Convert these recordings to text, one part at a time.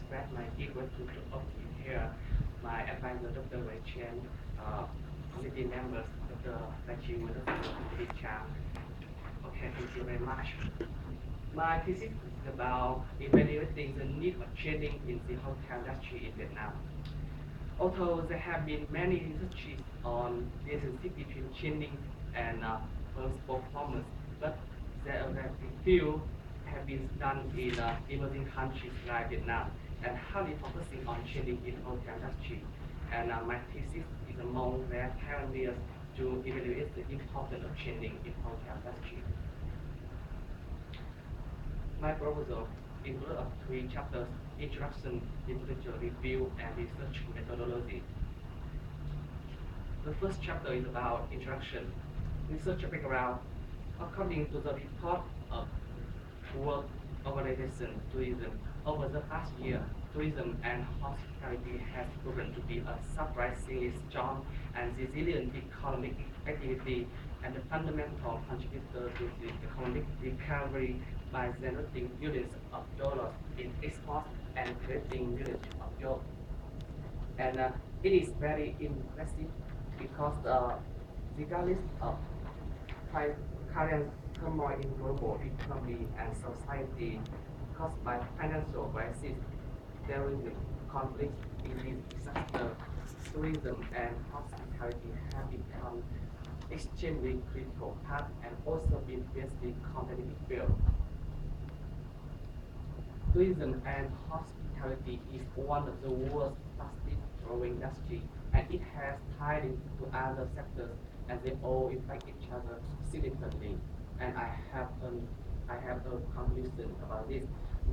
express my deep gratitude of being here. My advisor, Dr. Wei Chen, committee members, Dr. Lachi, Dr. Philip Chang. Okay, thank you very much. My thesis is about evaluating the need of training in the hotel industry in Vietnam. Although there have been many researches on the relationship between training and firm's performance, but there are very few have been done in emerging countries like Vietnam and highly focusing on training in hotel industry. And my thesis is among their pioneers to evaluate the importance of training in hotel industry. My proposal includes three chapters: introduction, literature review, and research methodology. The first chapter is about introduction. Research background. According to the report of World Organization Tourism, over the past year, tourism and hospitality has proven to be a surprisingly strong and resilient economic activity and a fundamental contributor to the economic recovery by generating billions of dollars in exports and creating millions of jobs. And it is very impressive because regardless of current turmoil in global economy and society caused by financial crisis, terrorism, conflict, disaster, tourism, and hospitality have become extremely critical part and also been fiercely competitive field. Tourism and hospitality is one of the world's fastest growing industry, and it has tied into other sectors and they all impact each other significantly. And I have a conclusion about this.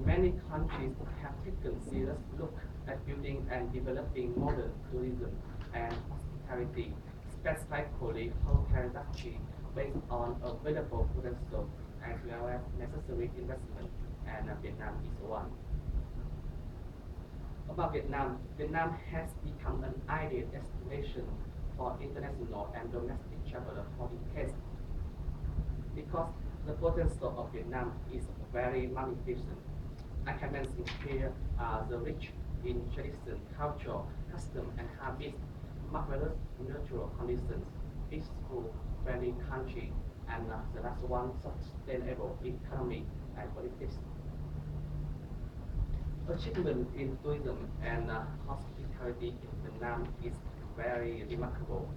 Many countries have taken serious look at building and developing modern tourism and hospitality, specifically hotel industry, based on available potential as well as necessary investment, and Vietnam is one. About Vietnam, Vietnam has become an ideal destination for international and domestic travelers for decades because the potential of Vietnam is very magnificent. I can mention here the rich in tradition, culture, custom, and habits, marvelous natural conditions, peaceful, friendly country, and the last one, sustainable economy and politics. Achievement in tourism and hospitality in Vietnam is very remarkable.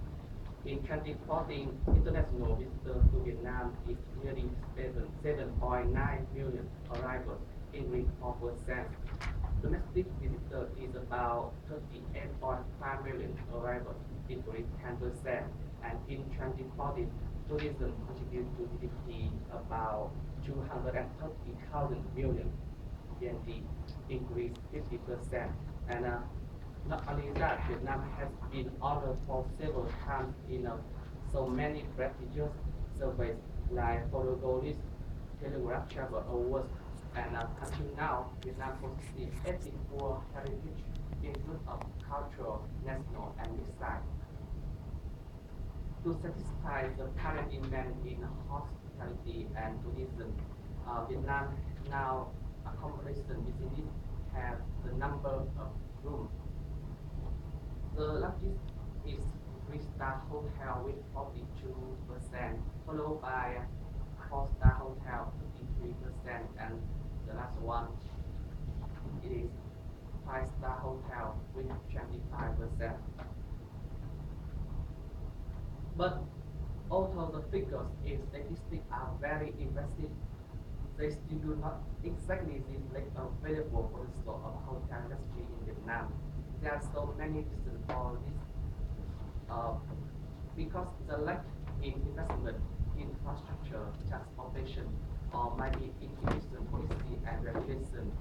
In 2014, international visitors to Vietnam is nearly 7.9 million arrivals, increased 4%. Domestic visitors is about 38.5 million arrivals, increased 10%. And in 2014, tourism contributed to GDP about 230,000 million VND, increased 50%. And not only that, Vietnam has been honored for several times in so many prestigious surveys like Photogolis, Telegraph Travel Awards, and until now, Vietnam possesses 84 heritage include of cultural, national, and design. To satisfy the current demand in hospitality and tourism, Vietnam now accommodation business have the number of rooms. The largest is three-star hotel with 42%, followed by four-star hotel 53%, and the last one it is five-star hotel with 25%. But although the figures in statistics are very impressive, they still do not exactly reflect available potential of hotel industry in Vietnam. There are so many reasons for this, uh, because the lack in investment, infrastructure, transportation, or maybe immigration policy and regulation.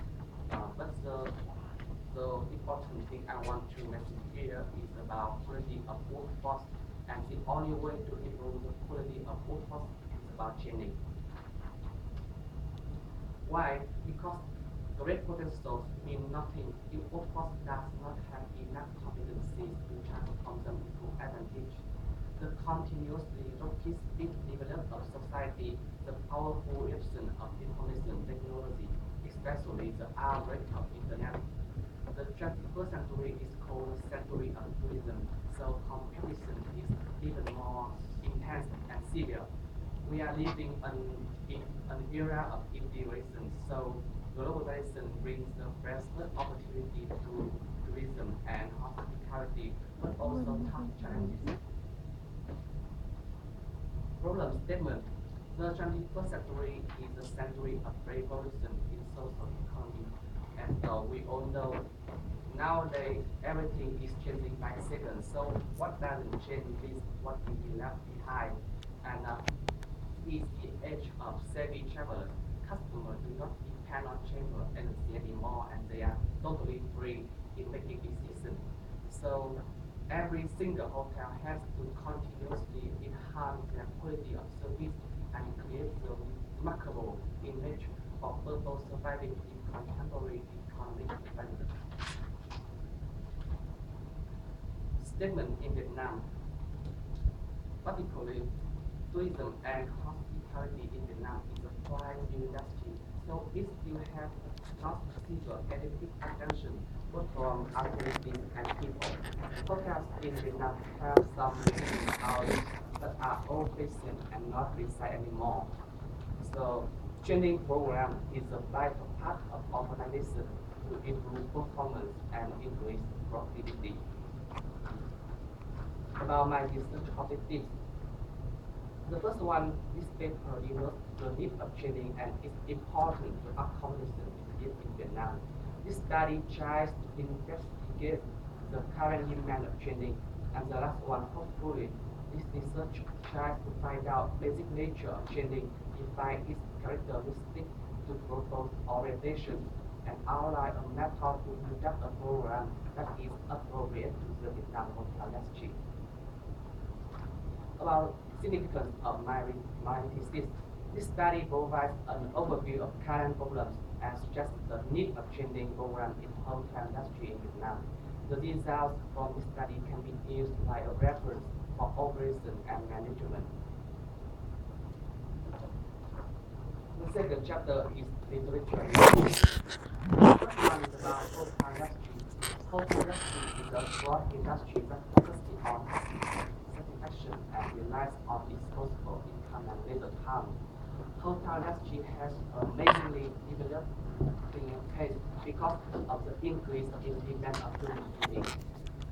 But the important thing I want to mention here is about quality of workforce, and the only way to improve the quality of workforce is about training. Why? Because great potentials mean nothing if workforce does not have enough competencies to transform them into advantage. The continuously rapid speed development of society, the powerful eruption of information technology, especially the outbreak of internet, 21st century is called the century of tourism, so competition is even more intense and severe. We are living in an era of integration, so globalization brings the best opportunity to tourism and hospitality, but also tough challenges. Problem statement. The 21st century is a century of revolution in social economy. And we all know nowadays everything is changing by seconds. So what doesn't change is what we left behind. And is the age of savvy travelers. Customers do not depend on travel agency anymore, and they are totally free in making decisions. So every single hotel has to continuously enhance their quality of service and create the remarkable image of purpose surviving in contemporary economic development. Statement in Vietnam, particularly tourism and hospitality in Vietnam is a prime industry, so it still has not received adequate attention both from authorities and people. Hotels in Vietnam have some outlets that are old fashioned and not reside anymore. So training program is a vital part of organization to improve performance and increase productivity. About my research objectives, the first one, this paper illustrates the need of training and its importance to accommodation in Vietnam. This study tries to investigate the current demand of training, and the last one, hopefully, this research tries to find out basic nature of training, define its characteristics to propose orientation, and outline a method to conduct a program that is appropriate to the Vietnam hotel industry. About significance of my thesis. This study provides an overview of current problems and suggests the need of changing program in hotel industry in Vietnam. The results from this study can be used like a reference for operation and management. The second chapter is literature review. The first one is about hotel industry. Hotel industry is a broad industry that focuses on satisfaction and relies on disposable income and leisure time. Hotel industry has amazingly developed pace because of the increase in demand of tourism.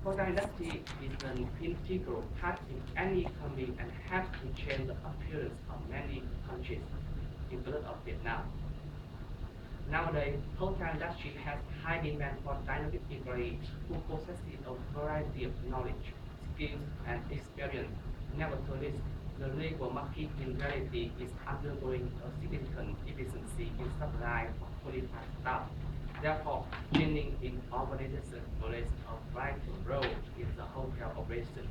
Hotel industry is an integral part in any economy and has to change the appearance of many countries, including of Vietnam. Nowadays, hotel industry has high demand for dynamic employees who possess a variety of knowledge, skills, and experience. Nevertheless, the labor market in reality is undergoing a significant efficiency in supply of qualified staff. Therefore, training in organization plays a vital role in the hotel operation.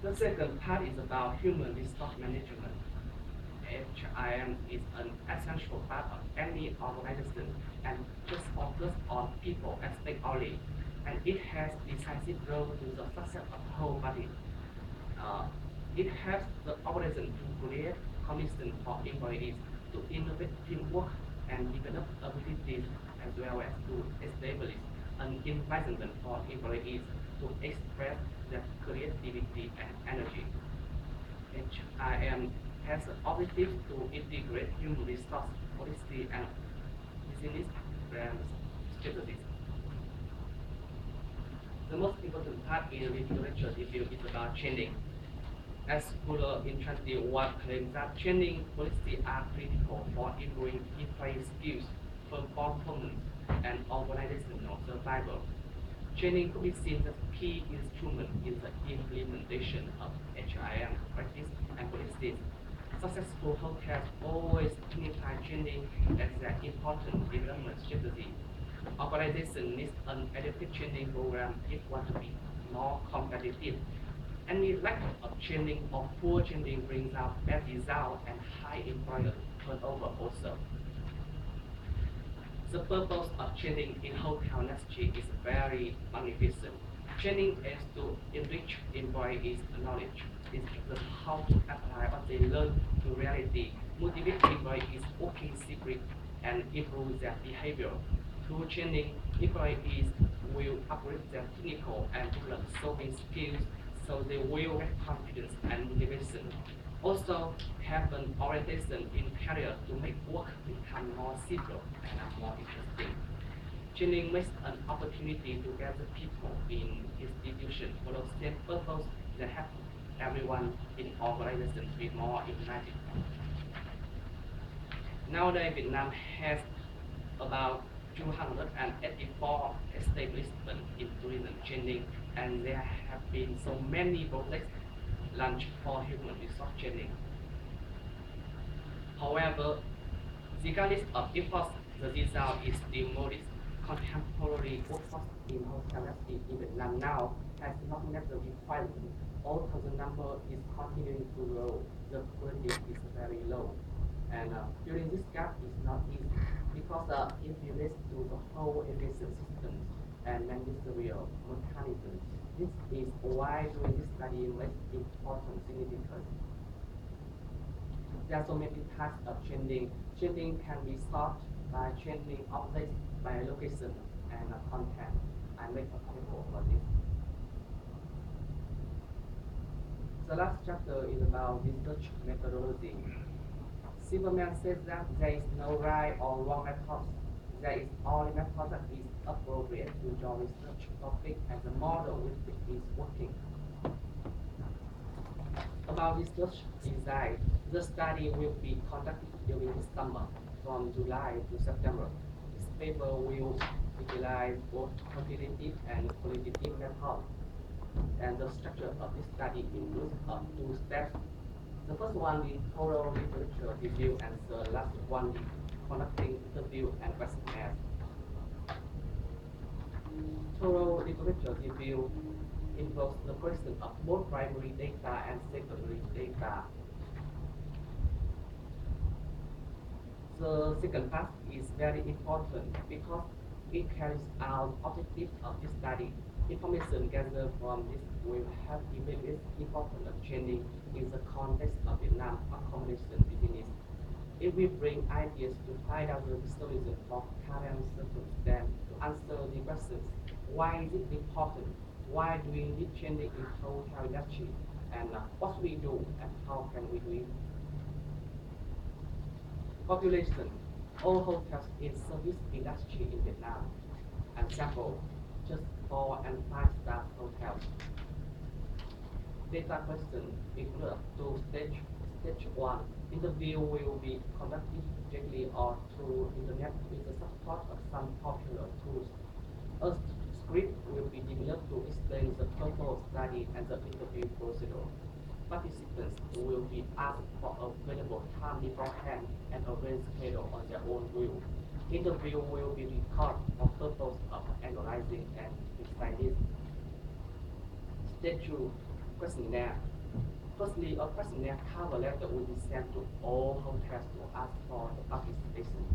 The second part is about human resource management. HIM is an essential part of any organization and just focus on people aspect only, and it has decisive role in the success of the whole body. Uh, it helps the organization to create conditions for employees to innovate teamwork and develop abilities as well as to establish an environment for employees to express their creativity and energy. HIM has an objective to integrate human resource policy and business brand strategies. The most important part in literature review is about training. As Fuller in 2021 claims that training policies are critical for improving employee skills, performance, and organizational survival. Training could be seen as a key instrument in the implementation of HIM practice and policies. Successful hotels always unify training as an important development strategy. Organization needs an adequate training program if want to be more competitive. Any lack of training or poor training brings out bad results and high employer turnover also. The purpose of training in hotel industry is very magnificent. Training is to enrich employees' knowledge, instruct them how to apply what they learn to reality, motivate employees working secret, and improve their behavior. Through training, employees will upgrade their technical and problem-solving skills so they will have confidence and motivation. Also, have an orientation in career to make work become more simple and more interesting. Training makes an opportunity to gather people in institution for the same purpose that help everyone in organization be more united. Nowadays, Vietnam has about 284 establishments in tourism training, and there have been so many projects launched for human resource training. However, regardless of efforts, the result is still modest. Contemporary workforce in hospitality in Vietnam now has not met the requirement. Although the number is continuing to grow, the quality is very low. And filling this gap is not easy because it relates to the whole education system and managerial mechanisms. This is why doing this study makes important significance. There are so many types of training. Training can be solved by training objects, by location, and content. I make a example for this. The last chapter is about research methodology. Silverman says that there is no right or wrong method. There is only method that is appropriate to your research topic and the model with which is working. About research design, the study will be conducted during the summer from July to September. This paper will utilize both quantitative and qualitative methods. And the structure of this study includes two steps. The first one is thorough literature review, and the last one is conducting interview and questionnaire. Thorough literature review involves the collection of both primary data and secondary data. The second part is very important because it carries out objectives of this study. Information gathered from this will help evaluate important training in the context of Vietnam accommodation business. It will bring ideas to find out the solution for current circumstances to answer the questions: why is it important? Why do we need training in hotel industry? And what we do and how can we do it? Population. All hotels in service industry in Vietnam. Example, just 4 and 5-star hotels. Data question include two stage. Stage 1, interview will be conducted directly or through internet with the support of some popular tools. A script will be developed to explain the purpose study and the interview procedure. Participants will be asked for available time beforehand and arrange schedule on their own will. Interview will be recorded for purpose of analyzing and deciding. Stage 2, questionnaire. Firstly, a questionnaire cover letter will be sent to all hotels to ask for the participation.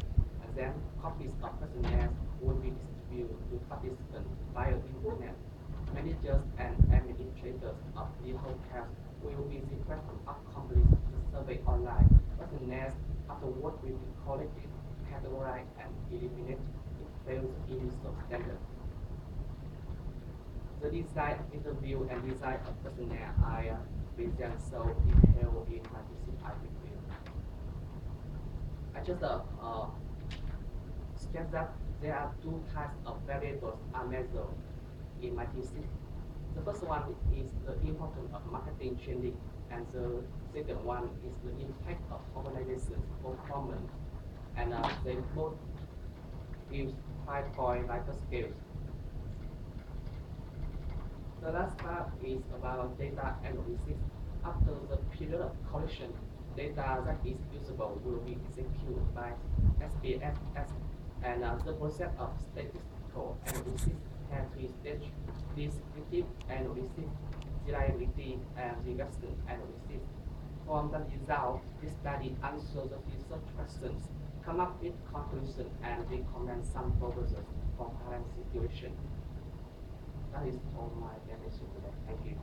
And then copies of questionnaires will be distributed to participants via the internet. Managers and administrators of the hotels will be requested to accomplish the survey online. Questionnaires afterward will be collected, categorized, and eliminated if fails initial standards. The design of interview and design of questionnaire are present so detailed in my thesis article. I just stress that there are two types of variables are measured in my thesis. The first one is the importance of marketing training, and the second one is the impact of organization's performance. And they both use 5-point Likert scales. The last part is about data analysis. After the period of collection, data that is usable will be executed by SPSS, and the process of statistical analysis has three stages: descriptive analysis, reliability, and regression analysis. From the result, this study answers the research questions, come up with conclusions, and recommend some proposals for current situation. That is all my presentation today. Thank you.